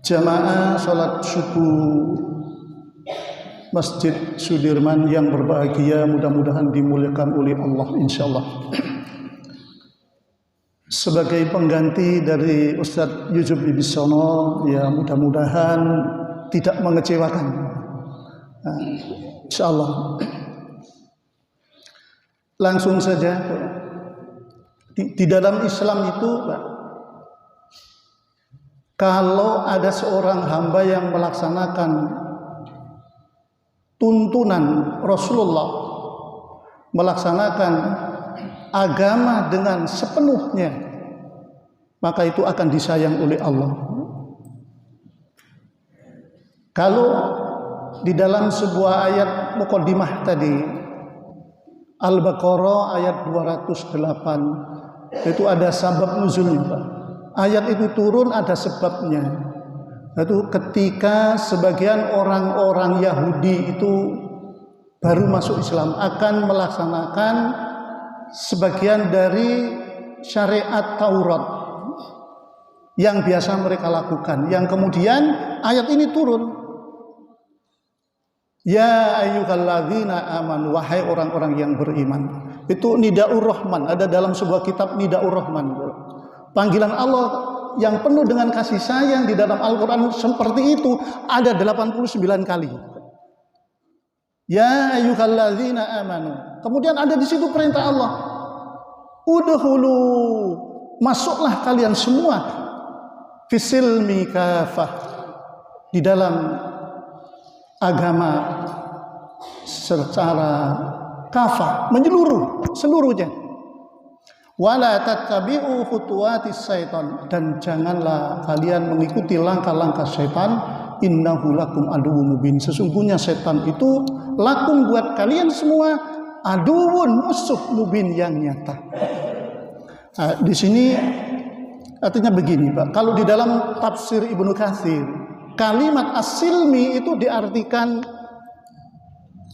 Jamaah sholat subuh Masjid Sudirman yang berbahagia, mudah-mudahan dimuliakan oleh Allah insyaallah. Sebagai pengganti dari Ustadz Yusuf Ibisono, ya mudah-mudahan tidak mengecewakan. Insyaallah. Langsung saja, di dalam Islam itu, Pak, kalau ada seorang hamba yang melaksanakan tuntunan Rasulullah, melaksanakan agama dengan sepenuhnya, maka itu akan disayang oleh Allah. Kalau di dalam sebuah ayat muqaddimah tadi, Al-Baqarah ayat 208, itu ada sabab nuzulnya, Pak. Ayat itu turun ada sebabnya. Itu ketika sebagian orang-orang Yahudi itu baru masuk Islam, akan melaksanakan sebagian dari syariat Taurat yang biasa mereka lakukan, yang kemudian ayat ini turun. Ya ayyuhalladzina amanu, wahai orang-orang yang beriman. Itu Nidaur Rahman, ada dalam sebuah kitab Nidaur Rahman. Panggilan Allah yang penuh dengan kasih sayang di dalam Al-Quran seperti itu ada 89 kali. Ya ayyuhalladzina amanu. Kemudian ada di situ perintah Allah. Udkhulu, masuklah kalian semua fisilmi kafah, di dalam agama secara kafah, menyeluruh seluruhnya. Wala tattabi'u khutuwatis syaitan, dan janganlah kalian mengikuti langkah-langkah syaitan. Innahu lakum aduwwum mubin, sesungguhnya syaitan itu lakum buat kalian semua aduwwun, musuh mubin yang nyata. Nah, di sini artinya begini, Pak. Kalau di dalam tafsir Ibnu Katsir, kalimat as-silmi itu diartikan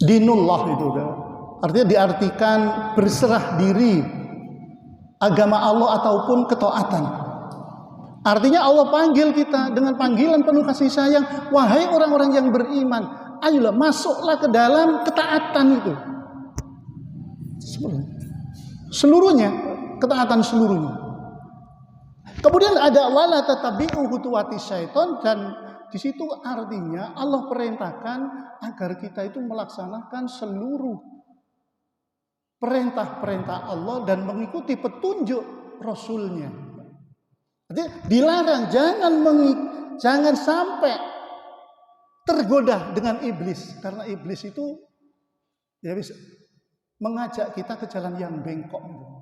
dinullah, itu artinya diartikan berserah diri, agama Allah ataupun ketaatan. Artinya Allah panggil kita dengan panggilan penuh kasih sayang, wahai orang-orang yang beriman, ayolah masuklah ke dalam ketaatan itu. Seluruhnya, ketaatan seluruhnya. Kemudian ada wala tatabi'u khutuwatis syaiton, dan di situ artinya Allah perintahkan agar kita itu melaksanakan seluruh perintah-perintah Allah dan mengikuti petunjuk Rasulnya. Jadi dilarang jangan sampai tergoda dengan iblis, karena iblis itu ya bisa mengajak kita ke jalan yang bengkok. Nah,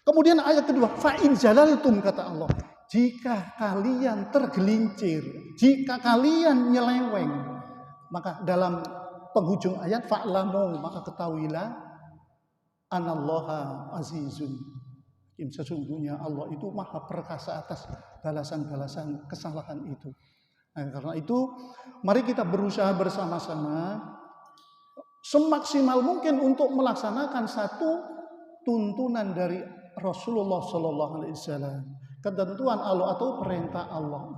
kemudian ayat kedua, fa in jalaltum, kata Allah, jika kalian tergelincir, jika kalian nyeleweng, maka dalam penghujung ayat fa'lamu, maka ketahuilah anallaha azizun, sesungguhnya Allah itu maha perkasa atas balasan-balasan kesalahan itu. Nah, karena itu mari kita berusaha bersama-sama semaksimal mungkin untuk melaksanakan satu tuntunan dari Rasulullah Sallallahu Alaihi Wasallam, ketentuan Allah atau perintah Allah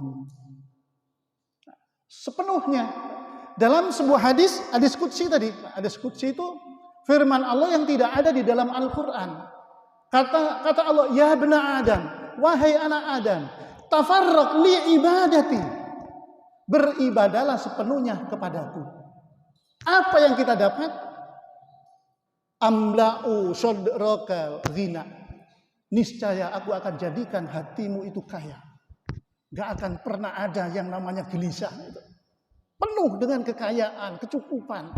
sepenuhnya. Dalam sebuah hadis qudsi tadi, hadis qudsi itu firman Allah yang tidak ada di dalam Al-Quran. Kata Allah, ya bena Adam, wahai anak Adam, tafarraq li ibadati, beribadalah sepenuhnya kepadaku. Apa yang kita dapat? Amla'u sadraka ghina, niscaya aku akan jadikan hatimu itu kaya. Gak akan pernah ada yang namanya gelisah itu. Penuh dengan kekayaan, kecukupan.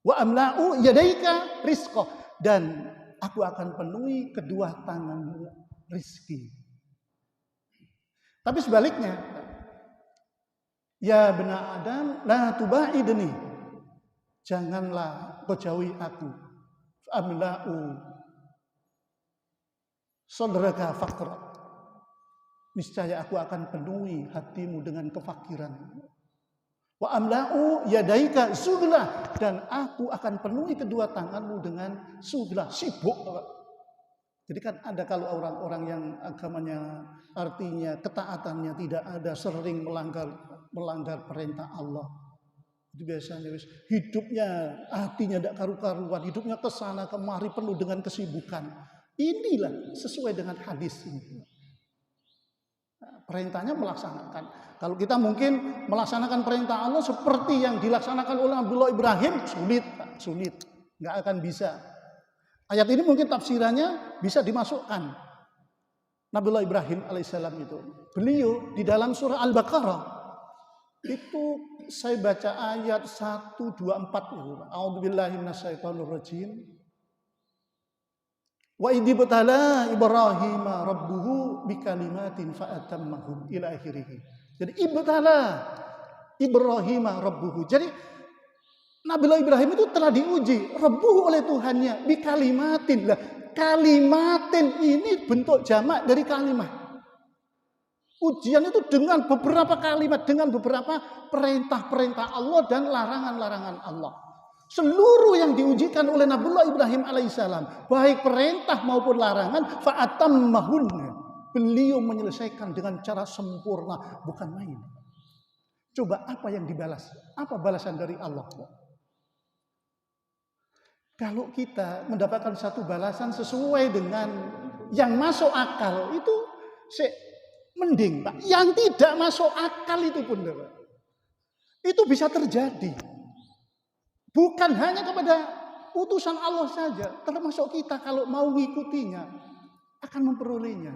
Wa amla'u yadaika rizqa, dan aku akan penuhi kedua tanganmu rizki. Tapi sebaliknya, ya bena Adam la tubaidni, janganlah kau jauhi aku. Amla'u sadraka faqra, niscaya aku akan penuhi hatimu dengan kefakiran. Wa amla'u yadaika sugla, dan aku akan penuhi kedua tanganmu dengan sugla, sibuk. Jadi kan ada kalau orang-orang yang agamanya artinya ketaatannya tidak ada, sering melanggar perintah Allah. Itu biasanya hidupnya, hatinya tidak karu-karuan, hidupnya kesana kemari penuh dengan kesibukan. Inilah sesuai dengan hadis ini. Perintahnya melaksanakan. Kalau kita mungkin melaksanakan perintah Allah seperti yang dilaksanakan oleh Nabiullah Ibrahim, sulit, nggak akan bisa. Ayat ini mungkin tafsirannya bisa dimasukkan. Nabiullah Ibrahim alaihissalam itu, beliau di dalam surah Al-Baqarah itu saya baca ayat 124 itu. A'udzubillahi minasyaitonirrajim. Wa idibtala Ibrahim rabbuhu bikalimatin fa'atammahum ila akhirih. Jadi ibtala Ibrahim rabbuhu. Jadi Nabiullah Ibrahim itu telah diuji rabbuhu oleh Tuhannya bikalimatin. Lah, kalimatin ini bentuk jamak dari kalimat. Ujian itu dengan beberapa kalimat, dengan beberapa perintah-perintah Allah dan larangan-larangan Allah. Seluruh yang diujikan oleh Nabiullah Ibrahim alaihissalam, baik perintah maupun larangan, fa'atammahun. Beliau menyelesaikan dengan cara sempurna, bukan main. Coba apa yang dibalas? Apa balasan dari Allah? Kalau kita mendapatkan satu balasan sesuai dengan yang masuk akal, itu mending, Pak. Yang tidak masuk akal itu pun, Pak, itu bisa terjadi. Bukan hanya kepada utusan Allah saja, termasuk kita kalau mau mengikutinya akan memperolehnya.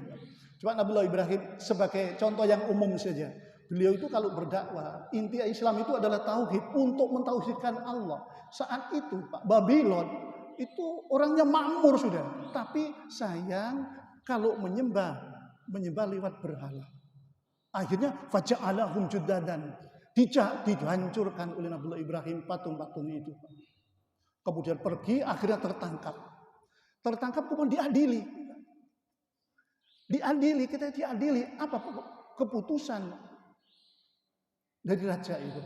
Coba Nabiullah Ibrahim sebagai contoh yang umum saja. Beliau itu kalau berdakwah, inti Islam itu adalah tauhid, untuk mentauhidkan Allah. Saat itu Pak, Babylon itu orangnya makmur sudah, tapi sayang kalau menyembah lewat berhala. Akhirnya faja'alahum judadan, dihancurkan oleh Nabiullah Ibrahim patung-patung itu. Kemudian pergi, akhirnya tertangkap. Tertangkap kemudian diadili. Kita diadili. Apa keputusan dari raja itu?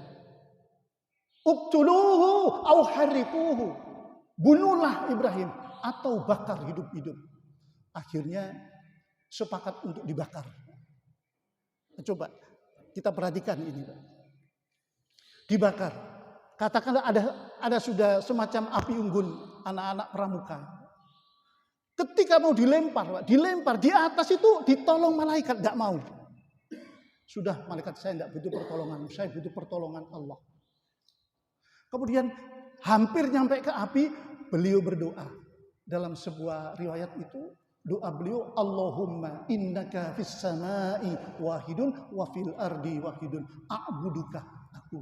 Uqtuluhu au harriquhu. Bunuhlah Ibrahim atau bakar hidup-hidup. Akhirnya sepakat untuk dibakar. Coba kita perhatikan ini, Pak. Dibakar. Katakanlah ada sudah semacam api unggun anak-anak pramuka. Ketika mau dilempar, Pak, dilempar di atas itu ditolong malaikat, enggak mau. Sudah, malaikat, saya enggak butuh pertolongan, saya butuh pertolongan Allah. Kemudian hampir nyampe ke api, beliau berdoa. Dalam sebuah riwayat itu, doa beliau, Allahumma innaka fis samai wahidun wa fil ardi wahidun a'buduka aku.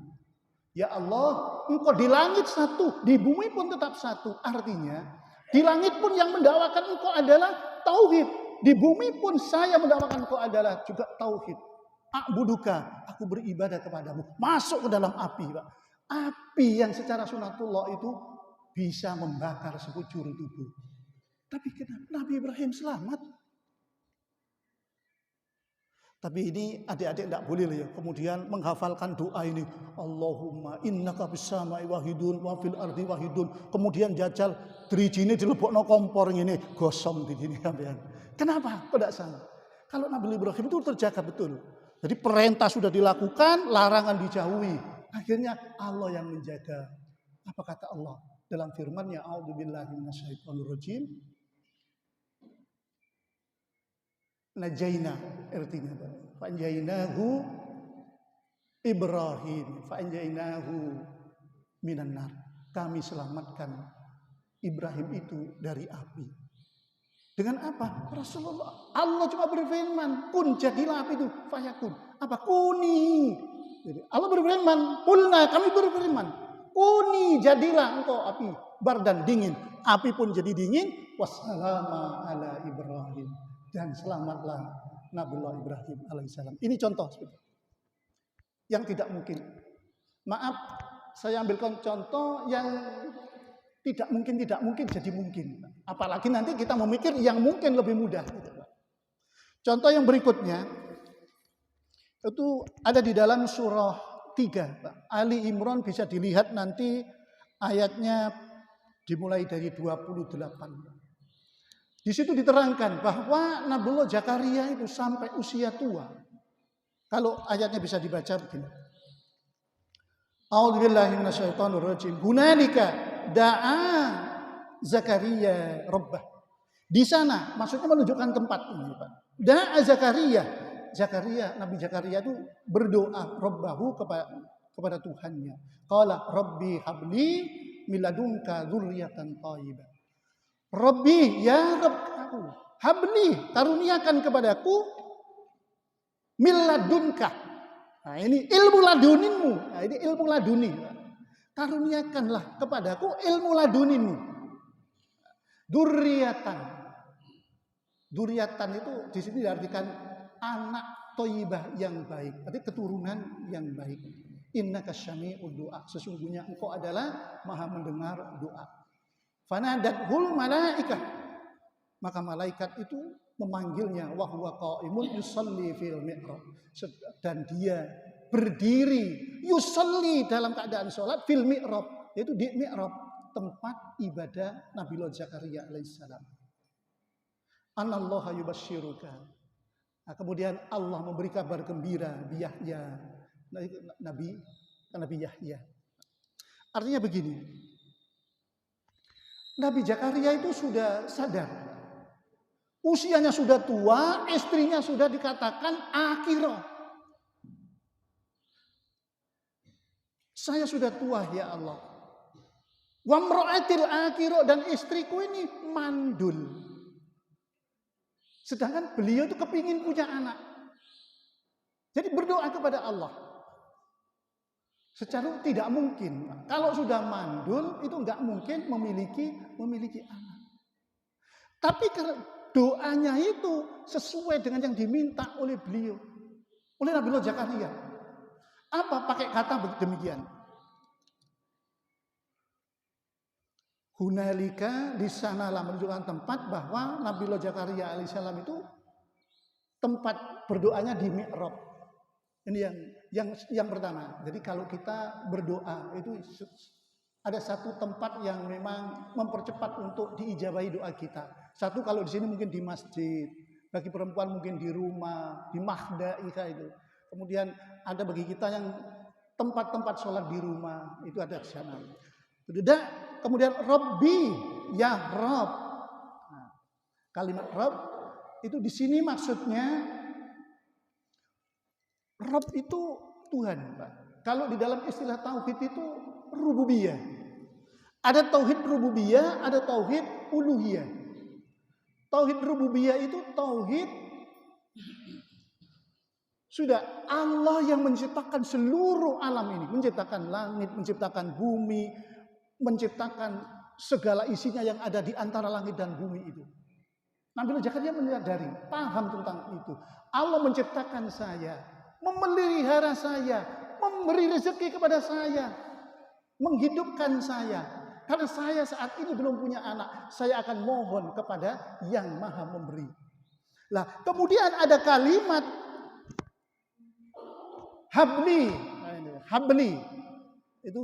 Ya Allah, engkau di langit satu, di bumi pun tetap satu. Artinya, di langit pun yang mendakwakan engkau adalah tauhid. Di bumi pun saya mendakwakan engkau adalah juga tauhid. A'buduka, aku beribadah kepadamu. Masuk ke dalam api, Pak. Api yang secara sunatullah itu bisa membakar sekujur tubuh. Tapi kenapa Nabi Ibrahim selamat? Tapi ini adik-adik tidak boleh ya. Kemudian menghafalkan doa ini. Allahumma innaka fis samai wahidun wa fil ardi wahidun. Kemudian jajal drijine dilebokno kompor ini, gosong di sini sampean. Kenapa? Kok tidak salah? Kalau Nabi Ibrahim itu terjaga betul. Jadi perintah sudah dilakukan, larangan dijauhi. Akhirnya Allah yang menjaga. Apa kata Allah dalam firman-Nya? A'udzubillahi minasyaitonirrajim. Najaina artinya fa'anjainahu Ibrahim fa'anjainahu minan nar. Kami selamatkan Ibrahim itu dari api. Dengan apa? Rasulullah, Allah cuma berfirman, kun, jadilah api itu, fayakun. Apa? Kuni. Jadi Allah berfirman, kulna, kami berfirman, kuni, jadilah engkau api, bardan, dingin. Api pun jadi dingin. Wassalama ala Ibrahim. Dan selamatlah Nabiullah Ibrahim alaihissalam. Ini contoh yang tidak mungkin. Maaf, saya ambilkan contoh yang tidak mungkin jadi mungkin. Apalagi nanti kita memikir yang mungkin lebih mudah. Contoh yang berikutnya itu ada di dalam surah 3. Ali Imran bisa dilihat nanti ayatnya dimulai dari 28. Di situ diterangkan bahwa Nabiullah Zakaria itu sampai usia tua. Kalau ayatnya bisa dibaca begini. A'udzubillahi minasyaitonirrajim. Hunalika da'a Zakaria rabbah. Di sana maksudnya menunjukkan tempat ini, Pak. Da'a Zakaria. Zakaria, Nabi Zakaria itu berdoa rabbahu kepada Tuhannya. Qala rabbi habli min ladunka dzurriyyatan thayyibah. Rabbi, ya Rabb aku, habli, karuniakan kepadaku min ladunka. Nah, ini ilmu laduninmu. Nah, ini ilmu laduni. Karuniakanlah kepadaku ilmu laduninmu. Dzurriyyatan. Dzurriyyatan itu di sini diartikan anak thayyibah yang baik, artinya keturunan yang baik. Innaka syami'ud du'a, sesungguhnya engkau adalah Maha mendengar doa. Fanadathul malaikah, maka malaikat itu memanggilnya wa huwa qaimun yusalli fil mi'rab, dan dia berdiri yusalli dalam keadaan salat fil mi'rab, yaitu di mi'rab, tempat ibadah Nabiullah Zakaria alaihissalam. Anallaha yubashshiruka. Nah, kemudian Allah memberi kabar gembira bi Yahya, Nabi Yahya. Artinya begini, Nabi Zakaria itu sudah sadar. Usianya sudah tua, istrinya sudah dikatakan akhirah. Saya sudah tua ya Allah. Wa mra'atil akhirah, dan istriku ini mandul. Sedangkan beliau itu kepingin punya anak. Jadi berdoa kepada Allah. Secara tidak mungkin. Kalau sudah mandul itu enggak mungkin memiliki anak. Tapi doanya itu sesuai dengan yang diminta oleh beliau, oleh Nabiullah Zakaria. Apa pakai kata demikian? Hunalika, di sanalah menunjukkan tempat bahwa Nabiullah Zakaria alaihissalam itu tempat berdoanya di mi'rab. Ini yang pertama. Jadi kalau kita berdoa itu ada satu tempat yang memang mempercepat untuk diijabahi doa kita. Satu kalau di sini mungkin di masjid, bagi perempuan mungkin di rumah, di mahdaika itu. Kemudian ada bagi kita yang tempat-tempat sholat di rumah, itu ada di sana. Kemudian Rabbi, ya Rabb. Nah, kalimat Rabb itu di sini maksudnya Rabb itu Tuhan, Pak. Kalau di dalam istilah tauhid itu rububiyah. Ada tauhid rububiyah, ada tauhid uluhiyah. Tauhid rububiyah itu tauhid sudah Allah yang menciptakan seluruh alam ini, menciptakan langit, menciptakan bumi, menciptakan segala isinya yang ada di antara langit dan bumi itu. Nabiullah Zakaria menyadari, paham tentang itu. Allah menciptakan saya, memelihara saya, memberi rezeki kepada saya, menghidupkan saya. Karena saya saat ini belum punya anak, saya akan mohon kepada yang maha memberi. Lah, kemudian ada kalimat habli. Habli.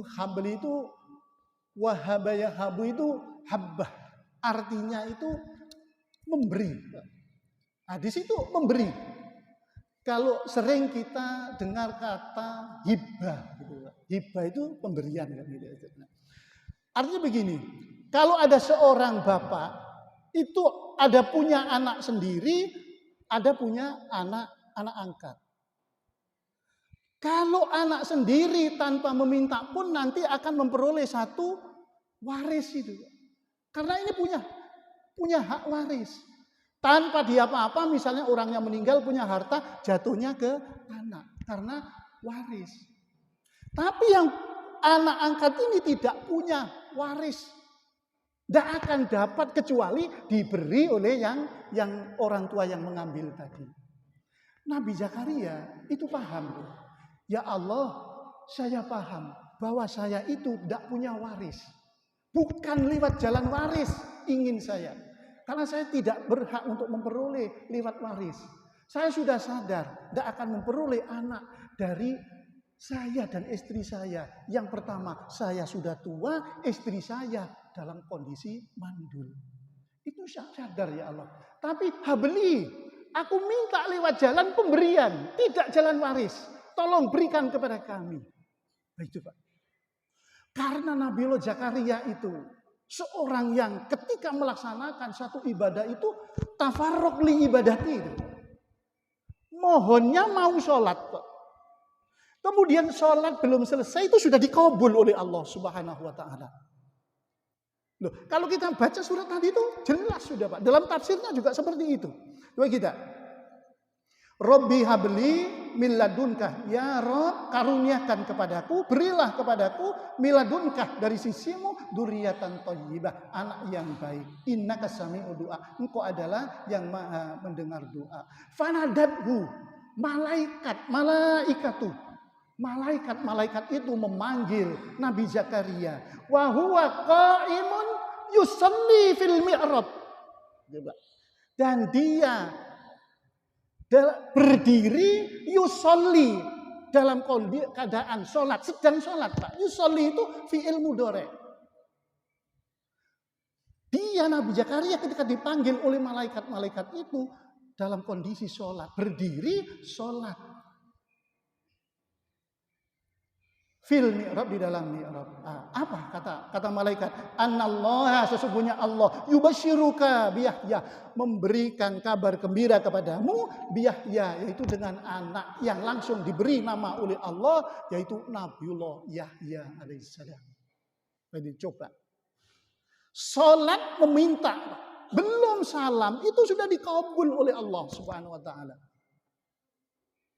Habli itu wahabaya habu itu habbah. Artinya itu memberi. Nah, di situ memberi. Kalau sering kita dengar kata hibah, gitu. Hibah itu pemberian kan gitu. Artinya begini, kalau ada seorang bapak itu ada punya anak sendiri, ada punya anak angkat. Kalau anak sendiri tanpa meminta pun nanti akan memperoleh satu waris itu. Karena ini punya hak waris. Tanpa dia apa-apa, misalnya orangnya meninggal punya harta, jatuhnya ke anak karena waris. Tapi yang anak angkat ini tidak punya waris. Tidak akan dapat kecuali diberi oleh yang orang tua yang mengambil tadi. Nabi Zakaria itu paham. Ya Allah, saya paham bahwa saya itu tidak punya waris. Bukan lewat jalan waris ingin saya. Karena saya tidak berhak untuk memperoleh lewat waris. Saya sudah sadar tidak akan memperoleh anak dari saya dan istri saya. Yang pertama, saya sudah tua, istri saya dalam kondisi mandul. Itu sadar ya Allah. Tapi habli, aku minta lewat jalan pemberian, tidak jalan waris. Tolong berikan kepada kami. Itu Pak. Karena Nabiullah Zakaria itu seorang yang ketika melaksanakan satu ibadah itu tafarruq li ibadati itu. Mohonnya mau sholat kok. Kemudian sholat belum selesai itu sudah dikabul oleh Allah Subhanahu wa ta'ala. Loh, kalau kita baca surat tadi itu jelas sudah Pak. Dalam tafsirnya juga seperti itu. Coba kita. Robbi habli min ladunkah. Ya Rob, karuniakan kepadaku, berilah kepadaku miladunkah dari sisimu duriatan thayyibah, anak yang baik. Innaka sami'ud du'a. Engkau adalah yang maha mendengar doa. Fanadathu, malaikat itu memanggil Nabi Zakaria. Wa huwa qaimun yusalli fil mi'rab. Dan dia berdiri yusolli dalam keadaan sholat, sedang sholat Pak. Yusolli itu fi'il mudhari. Dia Nabi Zakaria ketika dipanggil oleh malaikat itu dalam kondisi sholat, berdiri sholat. Fil mi'rab, di dalam mi'rab. Apa kata malaikat? Annallaha, sesungguhnya Allah, yubasyiruka biyahya, memberikan kabar gembira kepadamu biyahya, yaitu dengan anak yang langsung diberi nama oleh Allah, yaitu Nabiullah Yahya alaihissalam. Jadi coba. Salat meminta, belum salam itu sudah dikabul oleh Allah Subhanahu wa taala.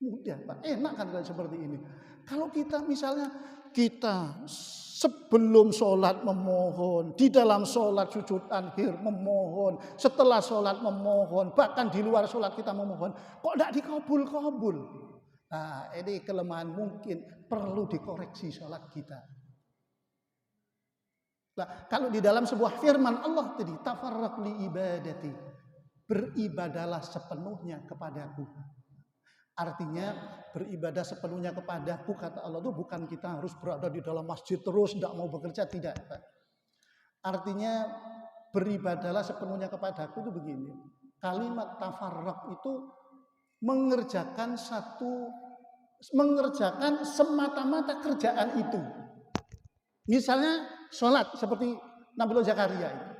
Mudah Pak, enak kan seperti ini. Kalau kita misalnya kita sebelum sholat memohon, di dalam sholat sujud akhir memohon, setelah sholat memohon, bahkan di luar sholat kita memohon, kok tidak dikabul-kabul? Nah, ini kelemahan, mungkin perlu dikoreksi sholat kita. Nah, kalau di dalam sebuah firman Allah tadi, tafarraq li ibadati, beribadalah sepenuhnya kepadaku. Artinya beribadah sepenuhnya kepadaku, kata Allah itu bukan kita harus berada di dalam masjid terus, tidak mau bekerja, tidak. Artinya beribadalah sepenuhnya kepadaku itu begini. Kalimat tafarraq itu mengerjakan semata-mata kerjaan itu. Misalnya sholat seperti Nabiullah Zakaria itu.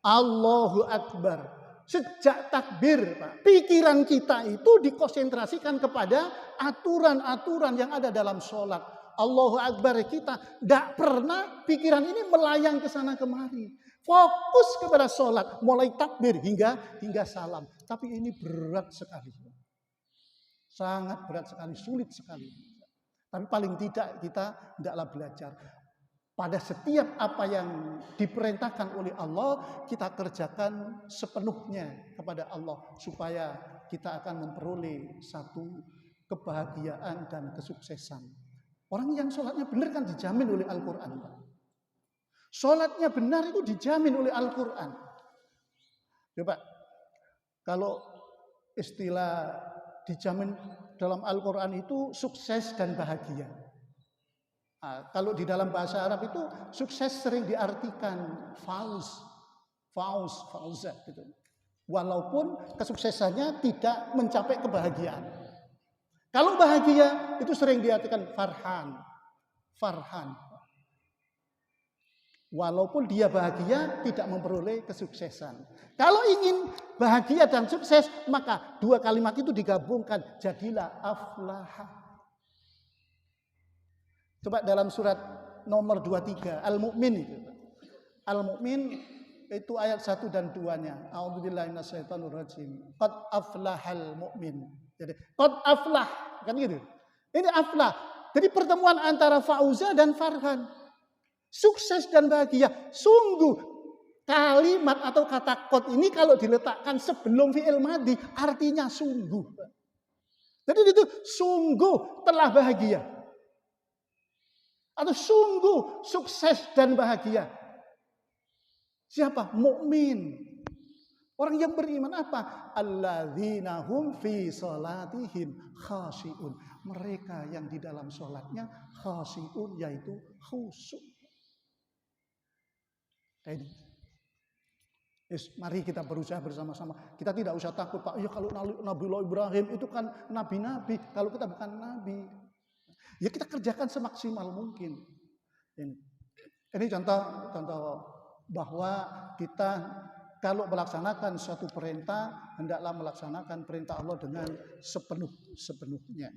Allahu Akbar. Sejak takbir, Pak, pikiran kita itu dikonsentrasikan kepada aturan-aturan yang ada dalam sholat. Allahu Akbar, kita tidak pernah pikiran ini melayang ke sana kemari. Fokus kepada sholat, mulai takbir hingga salam. Tapi ini berat sekali. Sangat berat sekali, sulit sekali. Tapi paling tidak kita tidaklah belajar. Pada setiap apa yang diperintahkan oleh Allah, kita kerjakan sepenuhnya kepada Allah, supaya kita akan memperoleh satu kebahagiaan dan kesuksesan. Orang yang sholatnya benar kan dijamin oleh Al-Quran. Sholatnya benar itu dijamin oleh Al-Quran. Coba, kalau istilah dijamin dalam Al-Quran itu sukses dan bahagia. Nah, kalau di dalam bahasa Arab itu sukses sering diartikan fauza gitu. Walaupun kesuksesannya tidak mencapai kebahagiaan. Kalau bahagia itu sering diartikan farhan. Walaupun dia bahagia tidak memperoleh kesuksesan. Kalau ingin bahagia dan sukses, maka dua kalimat itu digabungkan, jadilah aflaha. Coba dalam surat nomor 23 Al-Mu'min itu. Al-Mu'min itu ayat 1 dan 2-nya. A'udzubillahi minasyaitonirrajim. Qad aflahal mu'min. Jadi qad aflah, kan gitu. Ini aflah. Jadi pertemuan antara fauza dan farhan. Sukses dan bahagia. Sungguh kalimat atau kata qad ini kalau diletakkan sebelum fi'il madhi artinya sungguh. Jadi itu sungguh telah bahagia. Atau sungguh sukses dan bahagia. Siapa? Mukmin. Orang yang beriman apa? Alladzina hum fi salatihim khashi'un. Mereka yang di dalam salatnya khashi'un, yaitu khusyuk. Mari kita berusaha bersama-sama. Kita tidak usah takut, Pak. Ya kalau Nabiullah Ibrahim itu kan nabi-nabi. Kalau kita bukan nabi, ya kita kerjakan semaksimal mungkin. Ini contoh bahwa kita kalau melaksanakan suatu perintah, hendaklah melaksanakan perintah Allah dengan sepenuhnya.